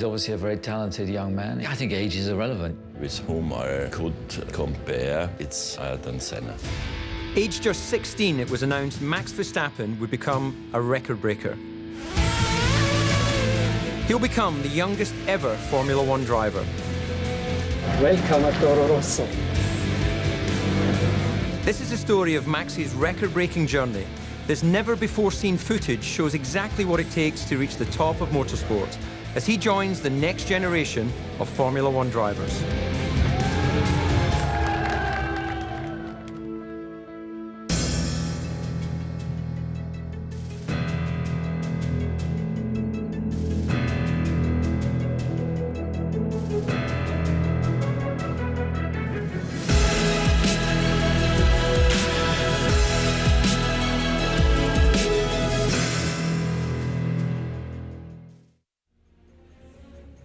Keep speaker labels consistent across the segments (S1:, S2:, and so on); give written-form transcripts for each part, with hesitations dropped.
S1: obviously a very talented young man. I think age is irrelevant.
S2: With whom I could compare, it's Ayrton Senna.
S3: Aged just 16, it was announced Max Verstappen would become a record breaker. He'll become the youngest ever Formula One driver.
S4: Welcome at Toro Rosso.
S3: This is the story of Max's record-breaking journey. This never-before-seen footage shows exactly what it takes to reach the top of motorsport as he joins the next generation of Formula One drivers.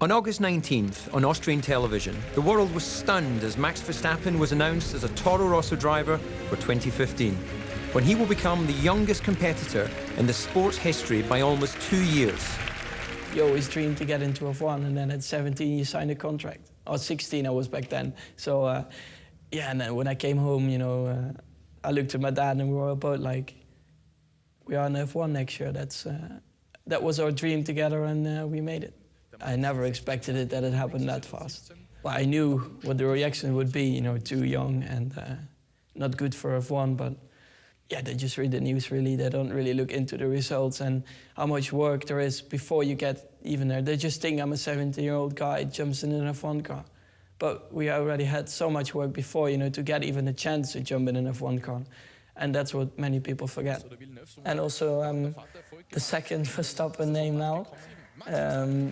S3: On August 19th, on Austrian television, the world was stunned as Max Verstappen was announced as a Toro Rosso driver for 2015, when he will become the youngest competitor in the sport's history by almost 2 years.
S5: You always dream to get into F1, and then at 17 you sign a contract. Or 16 I was back then. So yeah, and then when I came home, you know, I looked at my dad and we were both like, we are in F1 next year. That was our dream together, and we made it. I never expected it that it happened that fast. Well, I knew what the reaction would be, you know, too young and not good for F1, but yeah, they just read the news really. They don't really look into the results and how much work there is before you get even there. They just think I'm a 17-year-old guy jumps in an F1 car. But we already had so much work before, you know, to get even a chance to jump in an F1 car. And that's what many people forget. And also, the second Verstappen name now.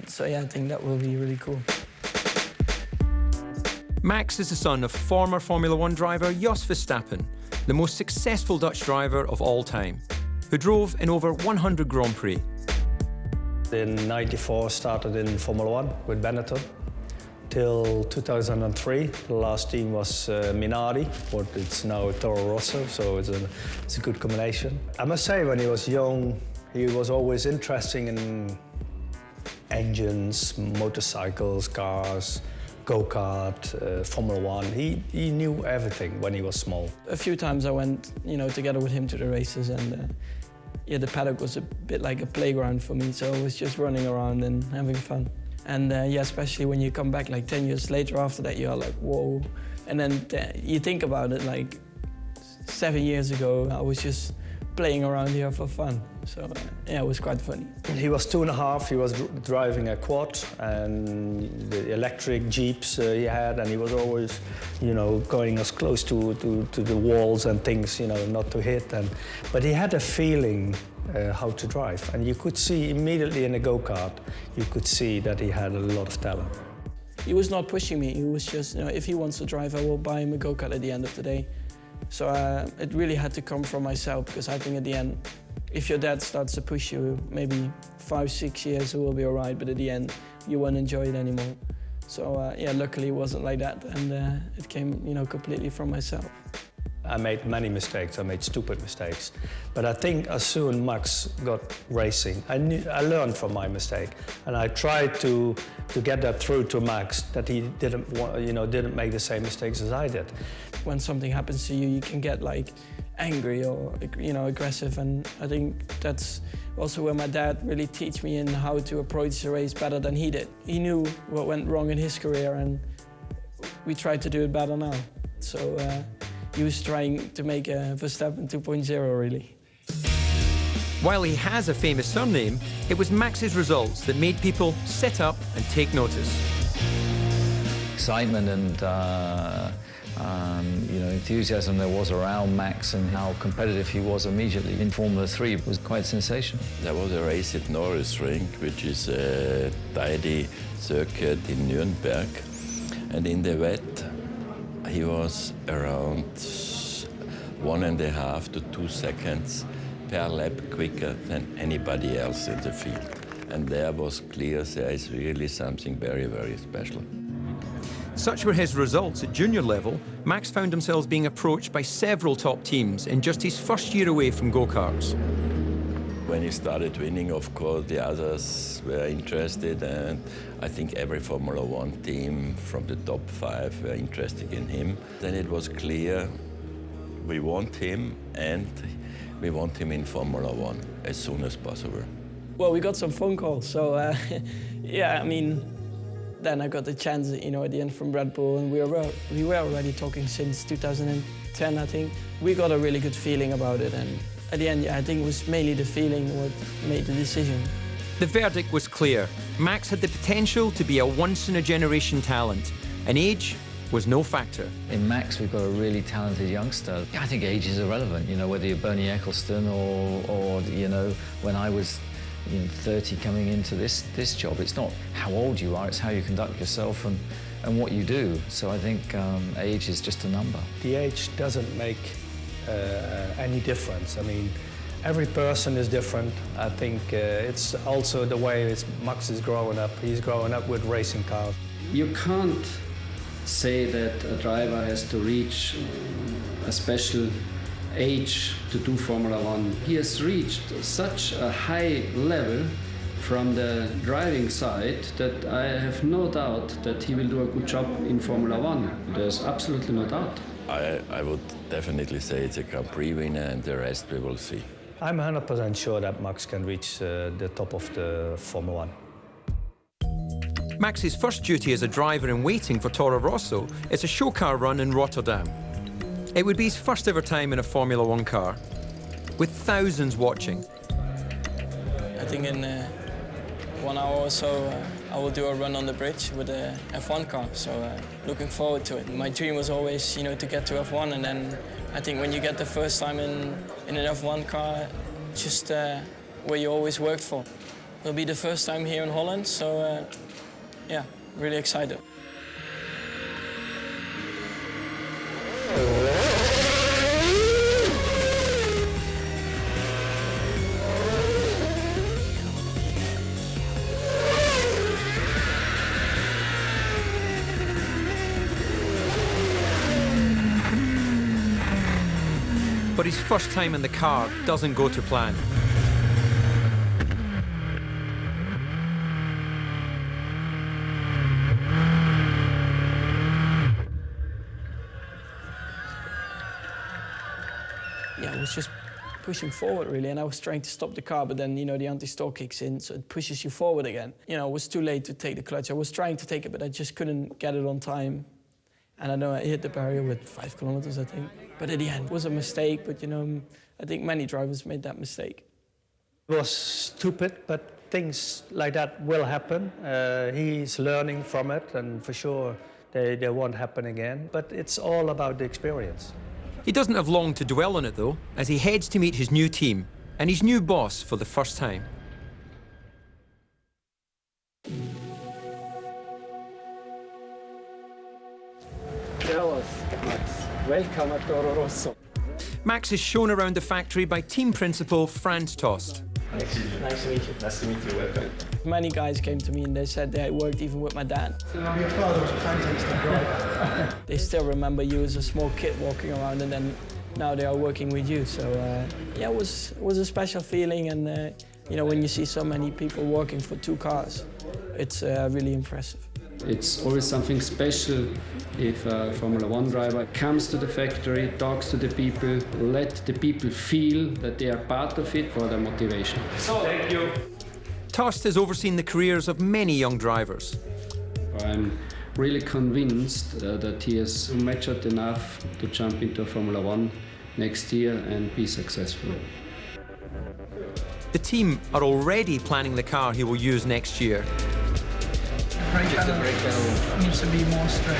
S5: So yeah, I think that will be really cool.
S3: Max is the son of former Formula One driver Jos Verstappen, the most successful Dutch driver of all time, who drove in over 100 Grand Prix.
S4: In '94, started in Formula One with Benetton. Till 2003, the last team was Minardi, but it's now Toro Rosso, so it's a good combination. I must say, when he was young, he was always interested in engines, motorcycles, cars, go-kart, Formula One. He knew everything when he was small.
S5: A few times I went, you know, together with him to the races, and yeah, the paddock was a bit like a playground for me, so I was just running around and having fun. And yeah, especially when you come back like 10 years later after that, you're like, whoa. And then you think about it, like 7 years ago, I was just playing around here for fun. So yeah, it was quite funny.
S4: He was 2.5, he was driving a quad and the electric Jeeps he had, and he was always, you know, going as close to the walls and things, you know, not to hit. But he had a feeling how to drive, and you could see immediately in a go-kart, you could see that he had a lot of talent.
S5: He was not pushing me, he was just, you know, if he wants to drive, I will buy him a go-kart at the end of the day. So it really had to come from myself, because I think at the end, if your dad starts to push you, maybe 5-6 years it will be all right, but at the end, you won't enjoy it anymore. So yeah, luckily it wasn't like that, and it came, you know, completely from myself.
S4: I made many mistakes, I made stupid mistakes. But I think as soon Max got racing, I learned from my mistake. And I tried to get that through to Max, that he didn't make the same mistakes as I did.
S5: When something happens to you, you can get like angry or, you know, aggressive. And I think that's also where my dad really teach me in how to approach the race better than he did. He knew what went wrong in his career, and we tried to do it better now. So he was trying to make a Verstappen 2.0, really.
S3: While he has a famous surname, it was Max's results that made people sit up and take notice.
S1: Excitement and you know, enthusiasm there was around Max, and how competitive he was immediately in Formula 3 was quite sensational.
S2: There was a race at Norrisring, which is a tidy circuit in Nuremberg, and in the wet he was around 1.5 to 2 seconds per lap quicker than anybody else in the field. And there was clear there is really something very, very special.
S3: Such were his results at junior level, Max found himself being approached by several top teams in just his first year away from go-karts.
S2: When he started winning, of course, the others were interested, and I think every Formula One team from the top 5 were interested in him. Then it was clear we want him, and we want him in Formula One as soon as possible.
S5: Well, we got some phone calls, so yeah, I mean, then I got the chance, you know, at the end from Red Bull, and we were already talking since 2010, I think. We got a really good feeling about it, and at the end, yeah, I think it was mainly the feeling what made the decision.
S3: The verdict was clear. Max had the potential to be a once-in-a-generation talent, and age was no factor.
S1: In Max, we've got a really talented youngster. I think age is irrelevant, you know, whether you're Bernie Ecclestone or you know, when I was 30 coming into this job. It's not how old you are, it's how you conduct yourself and what you do. So I think age is just a number.
S4: The age doesn't make any difference. I mean, every person is different. I think it's also the way Max is growing up. He's growing up with racing cars.
S6: You can't say that a driver has to reach a special age to do Formula One. He has reached such a high level from the driving side that I have no doubt that he will do a good job in Formula One. There's absolutely no doubt.
S2: I would definitely say it's a Grand Prix winner, and the rest we will see.
S4: I'm 100% sure that Max can reach the top of the Formula One.
S3: Max's first duty as a driver in waiting for Toro Rosso is a show car run in Rotterdam. It would be his first ever time in a Formula One car, with thousands watching.
S5: I think in 1 hour or so, I will do a run on the bridge with a F1 car, so looking forward to it. My dream was always, you know, to get to F1, and then I think when you get the first time in an F1 car, just where you always worked for. It'll be the first time here in Holland, so yeah, really excited.
S3: But his first time in the car doesn't go to plan.
S5: Yeah, I was just pushing forward, really, and I was trying to stop the car, but then, you know, the anti-stall kicks in, so it pushes you forward again. You know, it was too late to take the clutch. I was trying to take it, but I just couldn't get it on time. And I know I hit the barrier with 5 kilometers, I think. But at the end, it was a mistake, but, you know, I think many drivers made that mistake.
S4: It was stupid, but things like that will happen. He's learning from it, and for sure they won't happen again. But it's all about the experience.
S3: He doesn't have long to dwell on it, though, as he heads to meet his new team and his new boss for the first time.
S6: Max. Welcome at Toro Rosso.
S3: Max is shown around the factory by team principal Franz Tost.
S5: Nice to meet you.
S7: Nice to meet you, welcome.
S5: Many guys came to me and they said they worked even with my dad.
S7: So your father was a fantastic driver.
S5: They still remember you as a small kid walking around, and then now they are working with you. So yeah, it was a special feeling, and you know, when you see so many people working for 2 cars, it's really impressive.
S6: It's always something special if a Formula One driver comes to the factory, talks to the people, let the people feel that they are part of it for their motivation.
S3: Thank you. Tost has overseen the careers of many young drivers.
S6: I'm really convinced that he has matured enough to jump into Formula One next year and be successful.
S3: The team are already planning the car he will use next year.
S7: Brake pedal needs to be more straight.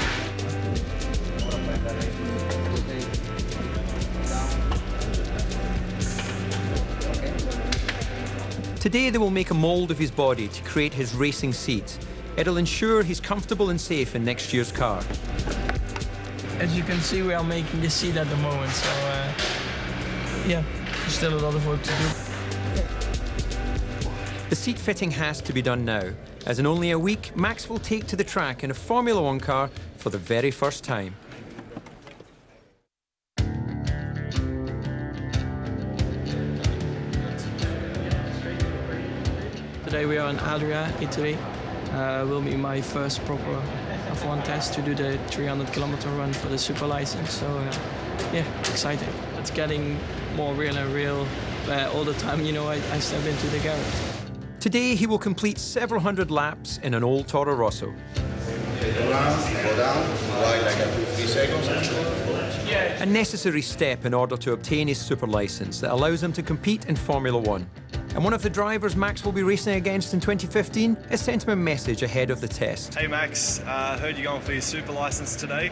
S3: Today they will make a mould of his body to create his racing seat. It'll ensure he's comfortable and safe in next year's car.
S5: As you can see, we are making the seat at the moment, so yeah, there's still a lot of work to do.
S3: The seat fitting has to be done now, as in only a week, Max will take to the track in a Formula One car for the very first time.
S5: today we are in Adria, Italy. Will be my first proper F1 test to do the 300-kilometer run for the super license. So yeah, exciting. It's getting more real and real all the time. You know, I step into the garage.
S3: Today he will complete several hundred laps in an old Toro Rosso.
S8: Go down, right like 2-3 seconds.
S3: A necessary step in order to obtain his super license that allows him to compete in Formula One. And one of the drivers Max will be racing against in 2015 has sent him a message ahead of the test.
S9: Hey Max, heard you're going for your super license today.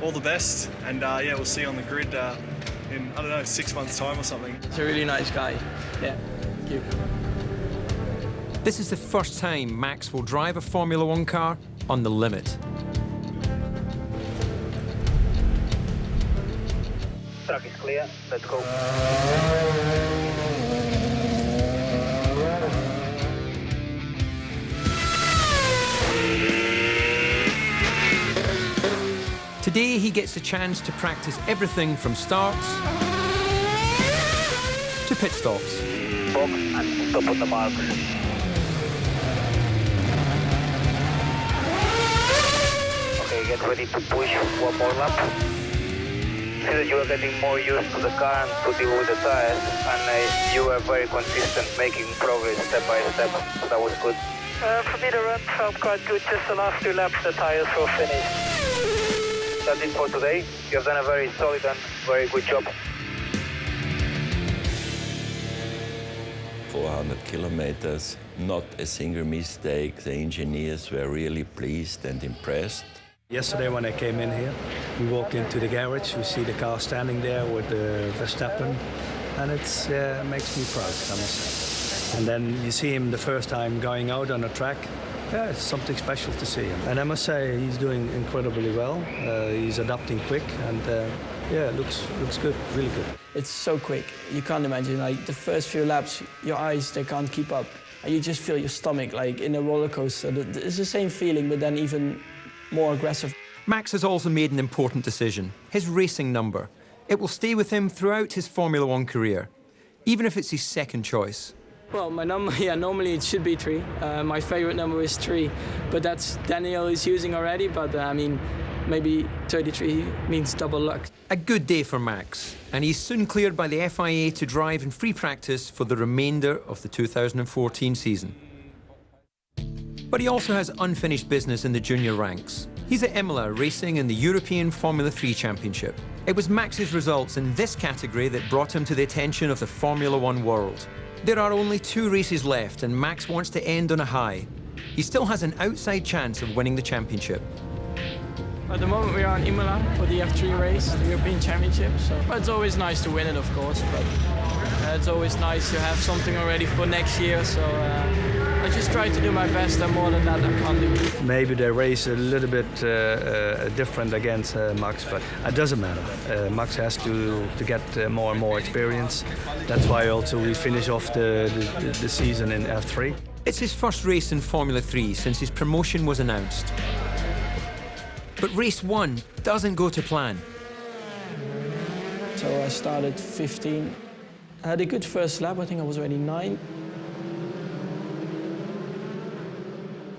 S9: All the best, and yeah, we'll see you on the grid in, I don't know, 6 months' time or something.
S5: He's a really nice guy. Yeah, thank you.
S3: This is the first time Max will drive a Formula One car on the limit.
S10: Track is clear, let's go.
S3: Today he gets a chance to practice everything from starts to pit stops.
S10: Box and stop on the mark. Okay, get ready to push one more lap. See that you are getting more used to the car and to deal with the tires, and you are very consistent, making progress step by step. So that was good. For me, the run felt quite good. Just the last 2 laps, the tires were finished. That's it for today. You have done a very solid and very good job.
S2: 400 kilometers, not a single mistake. The engineers were really pleased and impressed.
S11: Yesterday when I came in here, we walk into the garage, we see the car standing there with the Verstappen, and it makes me proud, I must say. And then you see him the first time going out on a track. Yeah, it's something special to see him. And I must say, he's doing incredibly well. He's adapting quick, and yeah, looks good, really good.
S5: It's so quick. You can't imagine, like, the first few laps, your eyes, they can't keep up. And you just feel your stomach, like, in a roller coaster. It's the same feeling, but then even more aggressive.
S3: Max has also made an important decision, his racing number. It will stay with him throughout his Formula One career, even if it's his second choice.
S5: Well, my number, yeah, normally it should be 3. My favorite number is 3, but that's Daniel is using already, but I mean, maybe 33 means double luck.
S3: A good day for Max, and he's soon cleared by the FIA to drive in free practice for the remainder of the 2014 season. But he also has unfinished business in the junior ranks. He's at Imola racing in the European Formula 3 Championship. It was Max's results in this category that brought him to the attention of the Formula One world. There are only 2 races left, and Max wants to end on a high. He still has an outside chance of winning the championship.
S5: At the moment we are in Imola for the F3 race, the European Championship. So it's always nice to win it, of course, but it's always nice to have something already for next year. So I just try to do my best, and more than that I can't do.
S11: Maybe they race a little bit different against Max, but it doesn't matter. Max has to get more and more experience. That's why also we finish off the season in F3.
S3: It's his first race in Formula 3 since his promotion was announced. But race 1 doesn't go to plan.
S5: So I started 15. I had a good first lap, I think I was already 9.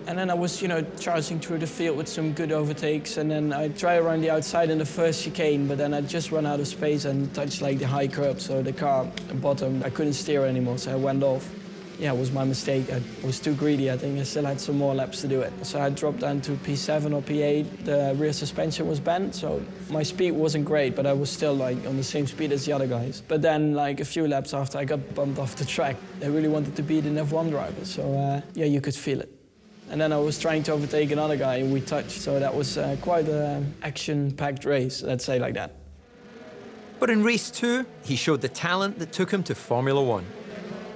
S5: And then I was, you know, charging through the field with some good overtakes, and then I tried around the outside in the first chicane, but then I just ran out of space and touched like the high curb, so the car bottomed. I couldn't steer anymore, so I went off. Yeah, it was my mistake. I was too greedy. I think I still had some more laps to do it. So I dropped down to P7 or P8. The rear suspension was bent, so my speed wasn't great, but I was still like on the same speed as the other guys. But then, like a few laps after, I got bumped off the track. They really wanted to beat an F1 driver, so yeah, you could feel it. And then I was trying to overtake another guy, and we touched. So that was quite an action-packed race, let's say like that.
S3: But in race 2, he showed the talent that took him to Formula 1.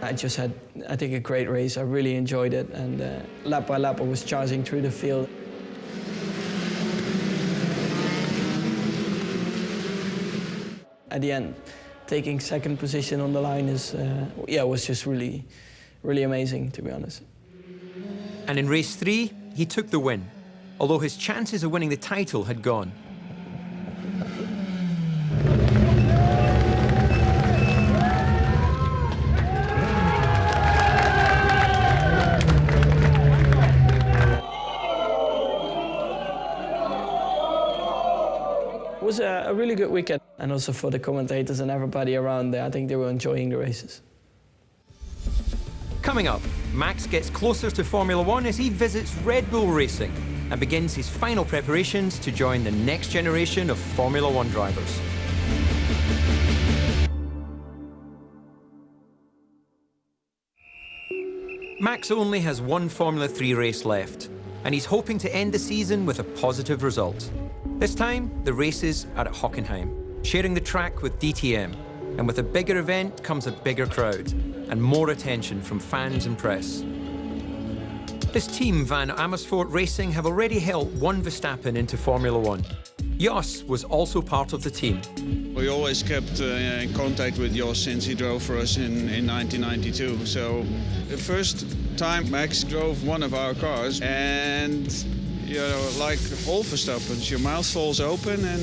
S5: I just had, I think, a great race. I really enjoyed it, and lap by lap I was charging through the field. At the end, taking second position on the line is, yeah, was just really, really amazing, to be honest.
S3: And in race 3, he took the win, although his chances of winning the title had gone.
S5: was a really good weekend. And also for the commentators and everybody around there, I think they were enjoying the races.
S3: Coming up, Max gets closer to Formula One as he visits Red Bull Racing and begins his final preparations to join the next generation of Formula One drivers. Max only has one Formula 3 race left, and he's hoping to end the season with a positive result. This time, the races are at Hockenheim, sharing the track with DTM. And with a bigger event comes a bigger crowd and more attention from fans and press. This team, Van Amersfoort Racing, have already helped one Verstappen into Formula One. Jos was also part of the team.
S12: We always kept in contact with Jos since he drove for us in 1992. So the first time Max drove one of our cars, and you know, like all Verstappens, your mouth falls open and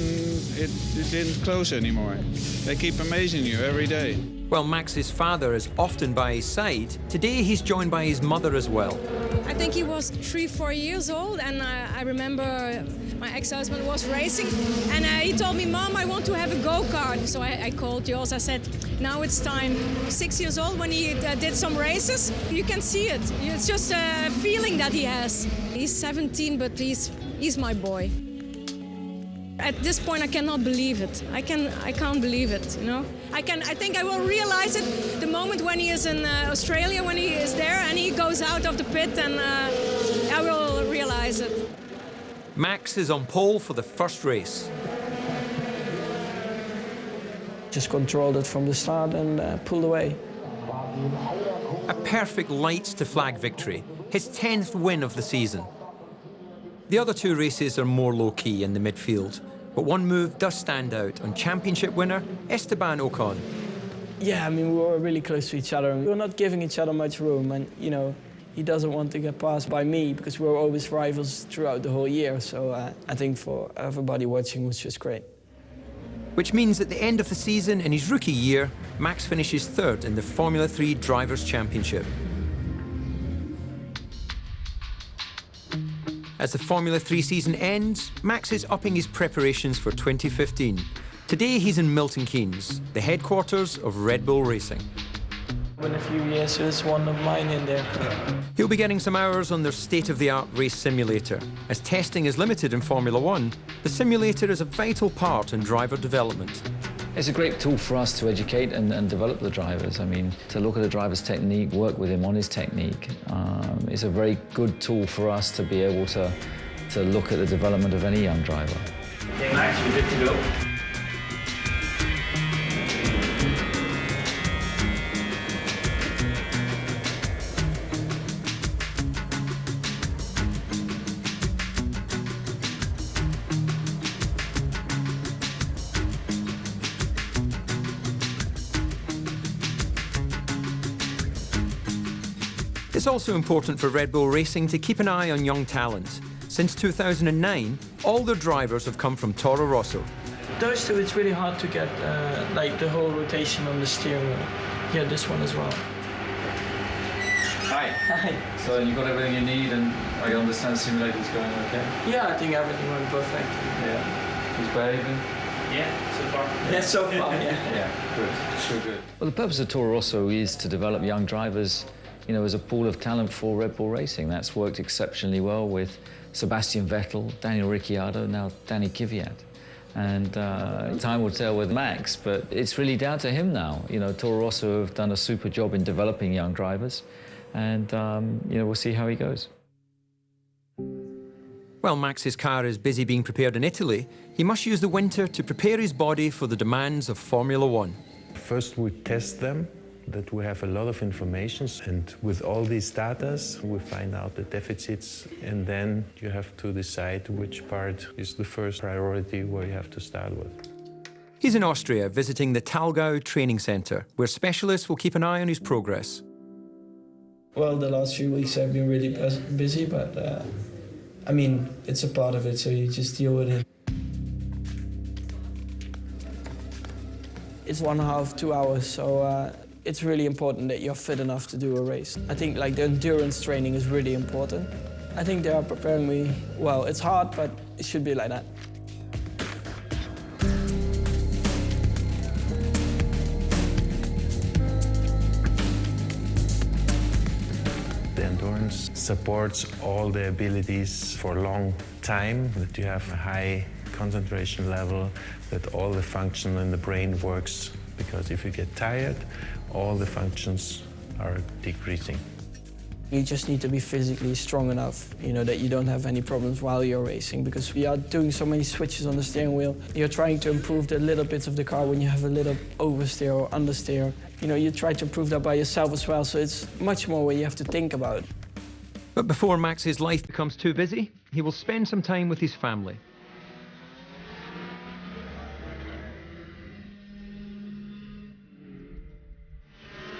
S12: it didn't close anymore. They keep amazing you every day.
S3: While Max's father is often by his side, today he's joined by his mother as well.
S13: I think he was 3-4 years old, and I remember my ex-husband was racing, and he told me, "Mom, I want to have a go-kart." So I called Jos. I said, "Now it's time." 6 years old, when he did some races, you can see it. It's just a feeling that he has. He's 17, but he's my boy. At this point, I cannot believe it. I can't believe it. You know, I think I will realize it the moment when he is in Australia, when he is there and he goes out of the pit, and I will realize it.
S3: Max is on pole for the first race.
S5: Just controlled it from the start and pulled away.
S3: A perfect lights to flag victory, his 10th win of the season. The other two races are more low-key in the midfield, but one move does stand out on championship winner Esteban Ocon.
S5: Yeah, I mean, we were really close to each other, and we were not giving each other much room, and, you know, he doesn't want to get passed by me because we were always rivals throughout the whole year, so I think for everybody watching it was just great.
S3: Which means at the end of the season, in his rookie year, Max finishes third in the Formula 3 Drivers' Championship. As the Formula 3 season ends, Max is upping his preparations for 2015. Today he's in Milton Keynes, the headquarters of Red Bull Racing.
S5: In a few years, there's one of mine in there.
S3: He'll be getting some hours on their state-of-the-art race simulator. As testing is limited in Formula 1, the simulator is a vital part in driver development.
S1: It's a great tool for us to educate and develop the drivers. I mean, to look at a driver's technique, work with him on his technique. It's a very good tool for us to be able to look at the development of any young driver.
S14: Okay, Max, you're good to go.
S3: It's also important for Red Bull Racing to keep an eye on young talent. Since 2009, all their drivers have come from Toro Rosso.
S5: Those two, it's really hard to get like the whole rotation on the steering wheel. Yeah, this one as well.
S1: Hi.
S5: Hi.
S1: So you got everything you need, and I understand the simulator's going okay?
S5: Yeah, I think everything went perfect.
S1: Yeah. He's behaving?
S14: Yeah, so far.
S5: Yeah, so far, yeah.
S1: Yeah, good. Well, the purpose of Toro Rosso is to develop young drivers, you know, as a pool of talent for Red Bull Racing. That's worked exceptionally well with Sebastian Vettel, Daniel Ricciardo, now Danny Kvyat. And time will tell with Max, but it's really down to him now. You know, Toro Rosso have done a super job in developing young drivers, and you know, we'll see how he goes.
S3: While Max's car is busy being prepared in Italy, he must use the winter to prepare his body for the demands of Formula One.
S15: First we test them, that we have a lot of information, and with all these data we find out the deficits, and then you have to decide which part is the first priority where you have to start with.
S3: He's in Austria visiting the Thalgau training center, where specialists will keep an eye on his progress.
S5: Well, the last few weeks have been really busy, but I mean, it's a part of it, so you just deal with it. It's 1.5, 2 hours, so it's really important that you're fit enough to do a race. I think like the endurance training is really important. I think they are preparing me well. It's hard, but it should be like that.
S15: supports all the abilities for a long time, that you have a high concentration level, that all the function in the brain works, because if you get tired, all the functions are decreasing.
S5: You just need to be physically strong enough, that you don't have any problems while you're racing, because we are doing so many switches on the steering wheel. You're trying to improve the little bits of the car when you have a little oversteer or understeer. You try to improve that by yourself as well, so it's much more where you have to think about.
S3: But before Max's life becomes too busy, he will spend some time with his family.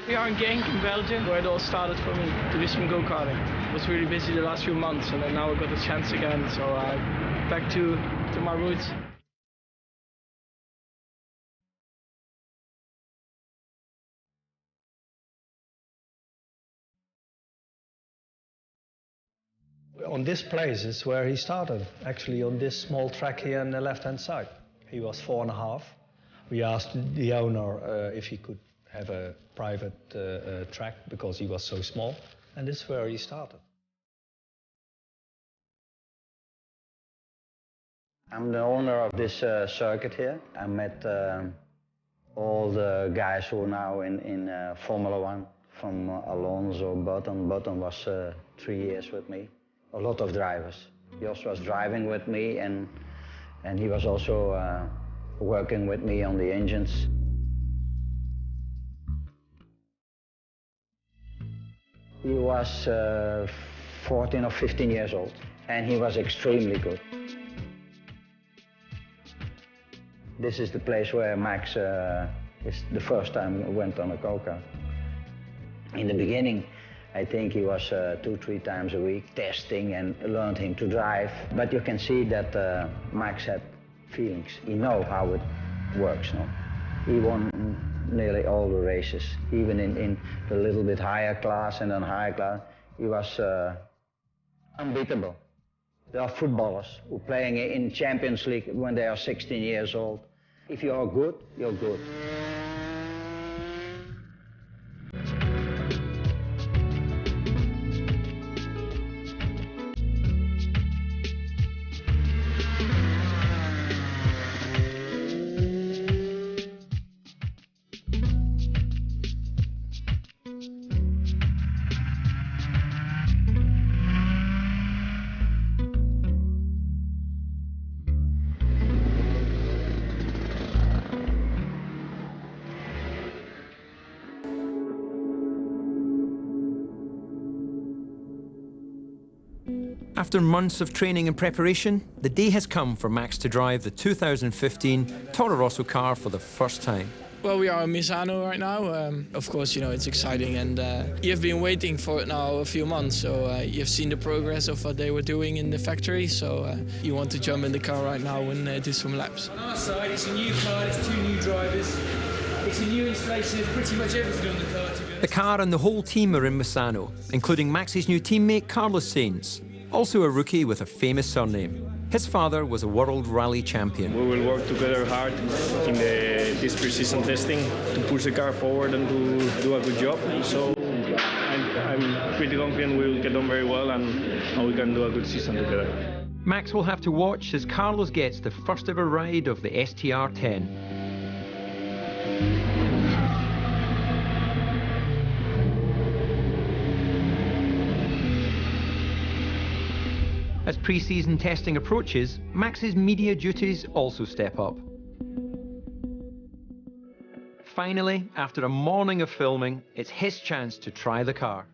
S5: We are in Genk in Belgium, where it all started for me, to do some go-karting. I was really busy the last few months, and then now I got the chance again, so back to my roots.
S4: On this place is where he started, actually on this small track here on the left-hand side. He was 4.5. We asked the owner if he could have a private track because he was so small, and this is where he started.
S16: I'm the owner of this circuit here. I met all the guys who are now in Formula One, from Alonso, Button. Button was 3 years with me. A lot of drivers. Jos was driving with me, and he was also working with me on the engines. He was 14 or 15 years old, and he was extremely good. This is the place where Max is the first time went on a go-kart. In the beginning, I think he was 2-3 times a week testing and learned him to drive. But you can see that Max had feelings. He knows how it works now. He won nearly all the races, even in the little bit higher class and then higher class. He was unbeatable. There are footballers who are playing in Champions League when they are 16 years old. If you are good, you're good.
S3: After months of training and preparation, the day has come for Max to drive the 2015 Toro Rosso car for the first time.
S5: Well, we are in Misano right now. Of course, it's exciting, and you've been waiting for it now a few months, so you've seen the progress of what they were doing in the factory, so you want to jump in the car right now and do some laps.
S14: On our side, it's a new car, it's 2 new drivers. It's a new installation of pretty much everything on the car, to be honest.
S3: The car and the whole team are in Misano, including Max's new teammate Carlos Sainz, also a rookie with a famous surname. His father was a world rally champion.
S17: We will work together hard in this pre-season testing to push the car forward and to do a good job. So I'm pretty confident we will get on very well and we can do a good season together.
S3: Max will have to watch as Carlos gets the first ever ride of the STR10. As pre-season testing approaches, Max's media duties also step up. Finally, after a morning of filming, it's his chance to try the car.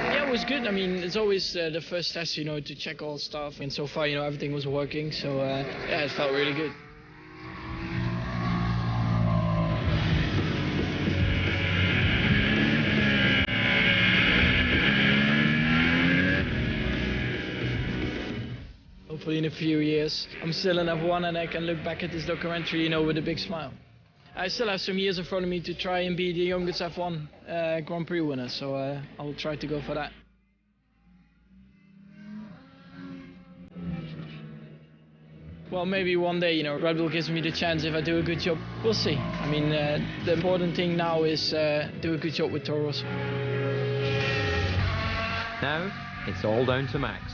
S5: It was good. I mean, it's always the first test, to check all stuff, and so far, everything was working, so yeah, it felt really good. Hopefully in a few years, I'm still in F1 and I can look back at this documentary, with a big smile. I still have some years in front of me to try and be the youngest F1 Grand Prix winner, so I'll try to go for that. Well, maybe one day, Red Bull gives me the chance if I do a good job. We'll see. I mean, the important thing now is do a good job with Toro Rosso.
S3: Now, it's all down to Max.